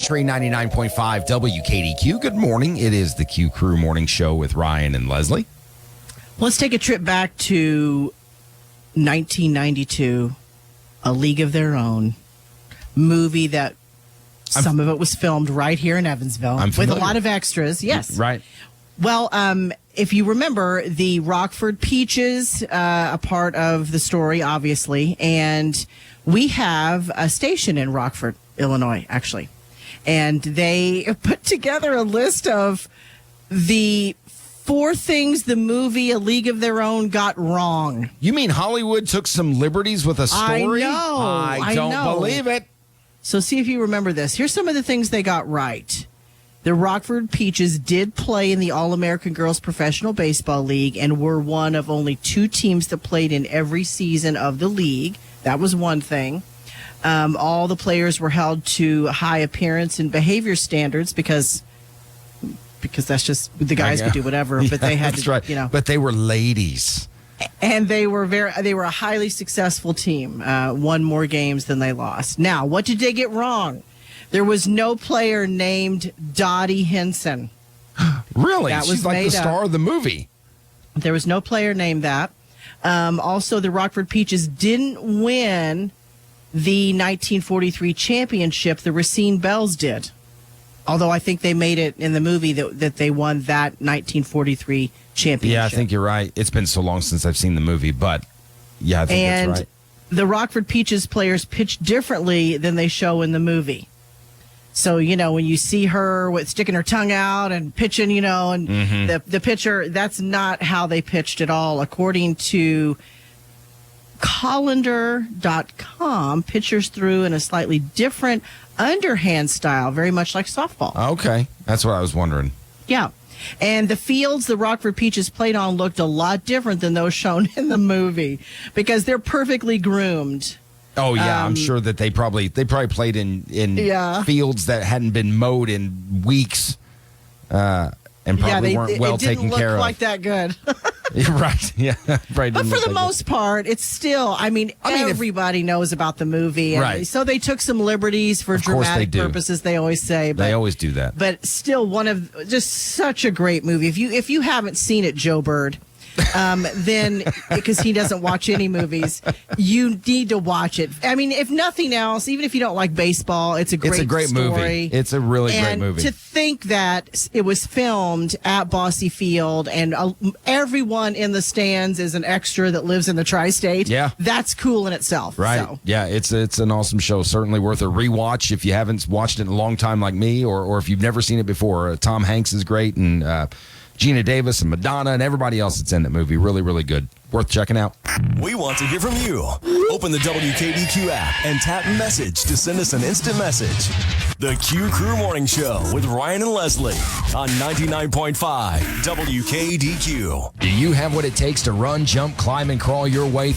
Tree 99.5 WKDQ. Good morning. It is the Q Crew Morning Show with Ryan and Leslie. Let's take a trip back to 1992, A League of Their Own, movie that some of it was filmed right here in Evansville with a lot of extras. Yes. Right. Well, if you remember, the Rockford Peaches, a part of the story, obviously, and we have a station in Rockford, Illinois, actually. And they put together a list of the 4 things the movie A League of Their Own got wrong. You mean Hollywood took some liberties with a story? I don't know. believe it. So see if you remember this. Here's some of the things they got right. The Rockford Peaches did play in the All-American Girls Professional Baseball League and were one of only 2 teams that played in every season of the league. That was one thing. All the players were held to high appearance and behavior standards because that's just the guys could do whatever, but they had to, right. But they were ladies, and they were a highly successful team. Won more games than they lost. Now, what did they get wrong? There was no player named Dottie Henson. Really? That was She's like the star of the movie. There was no player named that. Also, the Rockford Peaches didn't win the 1943 championship. The Racine Bells did. Although I think they made it in the movie that they won that 1943 championship. Yeah, I think you're right. It's been so long since I've seen the movie, but yeah, I think that's right. And the Rockford Peaches players pitched differently than they show in the movie. So, when you see her with sticking her tongue out and pitching, and the pitcher, that's not how they pitched at all. According to Colander.com, pitchers threw in a slightly different underhand style, very much like softball. Okay. That's what I was wondering. Yeah. And the fields the Rockford Peaches played on looked a lot different than those shown in the movie because they're perfectly groomed. Oh, yeah. I'm sure that they probably played in fields that hadn't been mowed in weeks and probably weren't well taken care of. It didn't look like that good. Right. Yeah. Right. But for the most part, it's still, everybody knows about the movie. And right. So they took some liberties for dramatic purposes, they always say. But, they always do that. But still one of just such a great movie. If you haven't seen it, Joe Bird, then because he doesn't watch any movies, you need to watch it. I mean, if nothing else, even if you don't like baseball, it's a great story. Movie. It's a really great movie. To think that it was filmed at Bosse Field and everyone in the stands is an extra that lives in the tri-state. Yeah, that's cool in itself. Right? So. Yeah, it's an awesome show. Certainly worth a rewatch if you haven't watched it in a long time like me, or if you've never seen it before. Tom Hanks is great, and Gina Davis and Madonna and everybody else that's in that movie. Really, really good. Worth checking out. We want to hear from you. Open the WKDQ app and tap message to send us an instant message. The Q Crew Morning Show with Ryan and Leslie on 99.5 WKDQ. Do you have what it takes to run, jump, climb, and crawl your way